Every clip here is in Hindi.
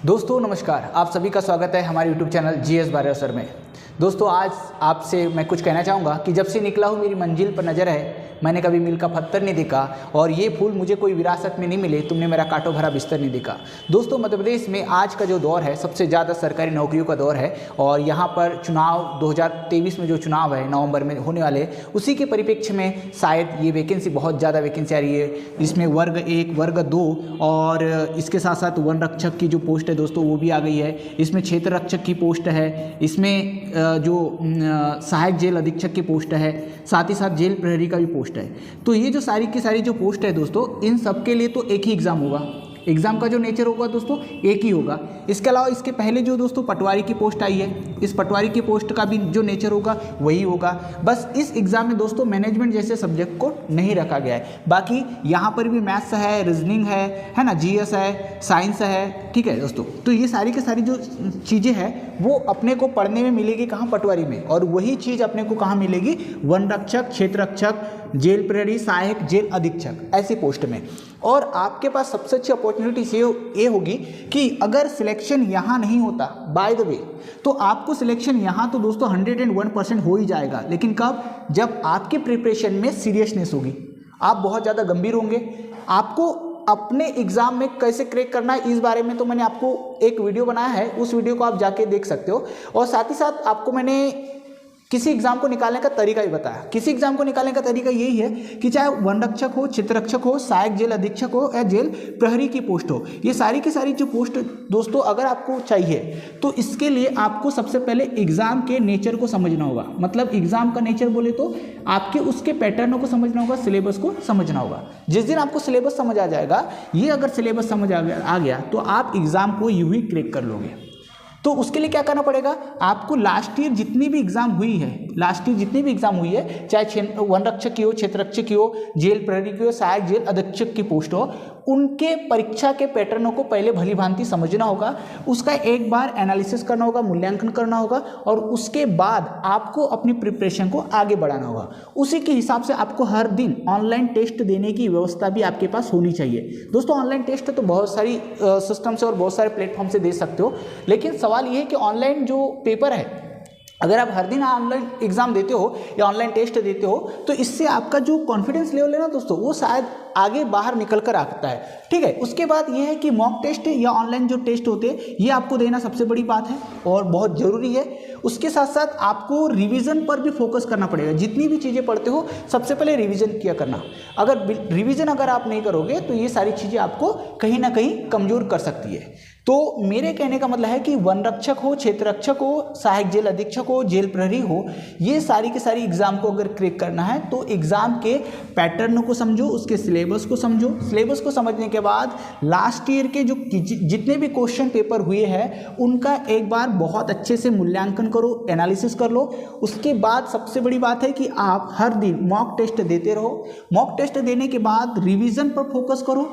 दोस्तों नमस्कार, आप सभी का स्वागत है हमारे YouTube चैनल GS बारेसर में। दोस्तों आज आपसे मैं कुछ कहना चाहूँगा कि जब से निकला हूँ मेरी मंजिल पर नज़र है, मैंने कभी मील का पत्थर नहीं देखा और ये फूल मुझे कोई विरासत में नहीं मिले, तुमने मेरा कांटों भरा बिस्तर नहीं देखा। दोस्तों मध्य प्रदेश में आज का जो दौर है सबसे ज़्यादा सरकारी नौकरियों का दौर है और यहाँ पर चुनाव 2023 में जो चुनाव है नवंबर में होने वाले, उसी के परिप्रेक्ष्य में शायद ये वैकेंसी बहुत ज़्यादा वैकेंसी आ रही है। इसमें वर्ग 1, वर्ग 2 और इसके साथ साथ वन रक्षक की जो पोस्ट है दोस्तों वो भी आ गई है। इसमें क्षेत्र रक्षक की पोस्ट है, इसमें जो सहायक जेल अधीक्षक की पोस्ट है, साथ ही साथ जेल प्रहरी का भी पोस्ट है। तो ये जो सारी की सारी जो पोस्ट है दोस्तों, इन सब के लिए तो एक ही एग्ज़ाम होगा। एग्ज़ाम का जो नेचर होगा दोस्तों एक ही होगा। इसके अलावा इसके पहले जो दोस्तों पटवारी की पोस्ट आई है, इस पटवारी की पोस्ट का भी जो नेचर होगा वही होगा। बस इस एग्ज़ाम में दोस्तों मैनेजमेंट जैसे सब्जेक्ट को नहीं रखा गया है। बाकी यहाँ पर भी मैथ्स है, रीजनिंग है ना, GS है, साइंस है, ठीक है दोस्तों। तो ये सारी की सारी जो चीज़ें हैं वो अपने को पढ़ने में मिलेगी कहाँ, पटवारी में। और वही चीज़ अपने को कहाँ मिलेगी, वन रक्षक, क्षेत्र रक्षक, जेल प्रहरी, सहायक जेल अधीक्षक, ऐसी पोस्ट में। और आपके पास सबसे अच्छी अपॉर्चुनिटी ये होगी कि अगर सिलेक्शन यहाँ नहीं होता, बाय द वे, तो आपको सिलेक्शन यहाँ तो दोस्तों 101% हो ही जाएगा। लेकिन कब? जब आपकी प्रिपरेशन में सीरियसनेस होगी, आप बहुत ज़्यादा गंभीर होंगे। आपको अपने एग्ज़ाम में कैसे क्रैक करना है इस बारे में तो मैंने आपको एक वीडियो बनाया है, उस वीडियो को आप जाके देख सकते हो। और साथ ही साथ आपको मैंने किसी एग्ज़ाम को निकालने का तरीका ही बताया। किसी एग्ज़ाम को निकालने का तरीका यही है कि चाहे वन रक्षक हो, चित्र रक्षक हो, सहायक जेल अधीक्षक हो या जेल प्रहरी की पोस्ट हो, ये सारी की सारी जो पोस्ट दोस्तों अगर आपको चाहिए तो इसके लिए आपको सबसे पहले एग्ज़ाम के नेचर को समझना होगा। मतलब एग्ज़ाम का नेचर बोले तो आपके उसके पैटर्नों को समझना होगा, सिलेबस को समझना होगा। जिस दिन आपको सिलेबस समझ आ जाएगा, ये अगर सिलेबस समझ आ गया तो आप एग्ज़ाम को यूँ ही क्रैक कर लोगे। तो उसके लिए क्या करना पड़ेगा, आपको लास्ट ईयर जितनी भी एग्ज़ाम हुई है, चाहे वन रक्षक की हो, क्षेत्र रक्षक की हो, जेल प्रहरी की हो, सहायक जेल अधीक्षक की पोस्ट हो, उनके परीक्षा के पैटर्नों को पहले भली भांति समझना होगा। उसका एक बार एनालिसिस करना होगा, मूल्यांकन करना होगा और उसके बाद आपको अपनी प्रिपरेशन को आगे बढ़ाना होगा। उसी के हिसाब से आपको हर दिन ऑनलाइन टेस्ट देने की व्यवस्था भी आपके पास होनी चाहिए। दोस्तों ऑनलाइन टेस्ट तो बहुत सारी सिस्टम से और बहुत सारे प्लेटफॉर्म से दे सकते हो, लेकिन सवाल ये है कि ऑनलाइन जो पेपर है, अगर आप हर दिन ऑनलाइन एग्ज़ाम देते हो या ऑनलाइन टेस्ट देते हो तो इससे आपका जो कॉन्फिडेंस लेवल है ना दोस्तों, वो शायद आगे बाहर निकल कर आता है, ठीक है। उसके बाद ये है कि मॉक टेस्ट या ऑनलाइन जो टेस्ट होते हैं ये आपको देना सबसे बड़ी बात है और बहुत ज़रूरी है। उसके साथ साथ आपको रिवीजन पर भी फोकस करना पड़ेगा। जितनी भी चीज़ें पढ़ते हो सबसे पहले रिवीजन किया करना। अगर रिवीजन अगर आप नहीं करोगे तो ये सारी चीज़ें आपको कहीं ना कहीं कमज़ोर कर सकती है। तो मेरे कहने का मतलब है कि वन रक्षक हो, क्षेत्र रक्षक हो, सहायक जेल अधीक्षक हो, जेल प्रहरी हो, ये सारी की सारी एग्ज़ाम को अगर क्रैक करना है तो एग्ज़ाम के पैटर्न को समझो, उसके सिलेबस को समझो। सिलेबस को समझने के बाद लास्ट ईयर के जो जितने भी क्वेश्चन पेपर हुए हैं उनका एक बार बहुत अच्छे से मूल्यांकन करो, एनालिसिस कर लो। उसके बाद सबसे बड़ी बात है कि आप हर दिन मॉक टेस्ट देते रहो। मॉक टेस्ट देने के बाद रिवीजन पर फोकस करो।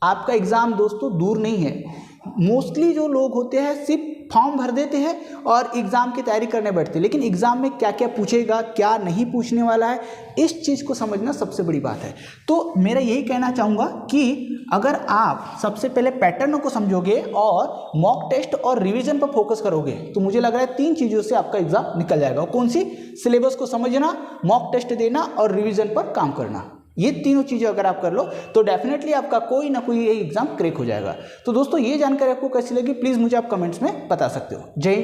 आपका एग्ज़ाम दोस्तों दूर नहीं है। मोस्टली जो लोग होते हैं सिर्फ फॉर्म भर देते हैं और एग्ज़ाम की तैयारी करने बैठते हैं, लेकिन एग्ज़ाम में क्या क्या पूछेगा, क्या नहीं पूछने वाला है, इस चीज़ को समझना सबसे बड़ी बात है। तो मेरा यही कहना चाहूँगा कि अगर आप सबसे पहले पैटर्न को समझोगे और मॉक टेस्ट और रिवीजन पर फोकस करोगे तो मुझे लग रहा है 3 चीज़ों से आपका एग्ज़ाम निकल जाएगा। कौन सी? सिलेबस को समझना, मॉक टेस्ट देना और रिवीजन पर काम करना। ये तीनों चीज़ें अगर आप कर लो तो डेफिनेटली आपका कोई ना कोई एग्ज़ाम क्रैक हो जाएगा। तो दोस्तों ये जानकारी आपको कैसी लगी प्लीज़ मुझे आप कमेंट्स में बता सकते हो। जय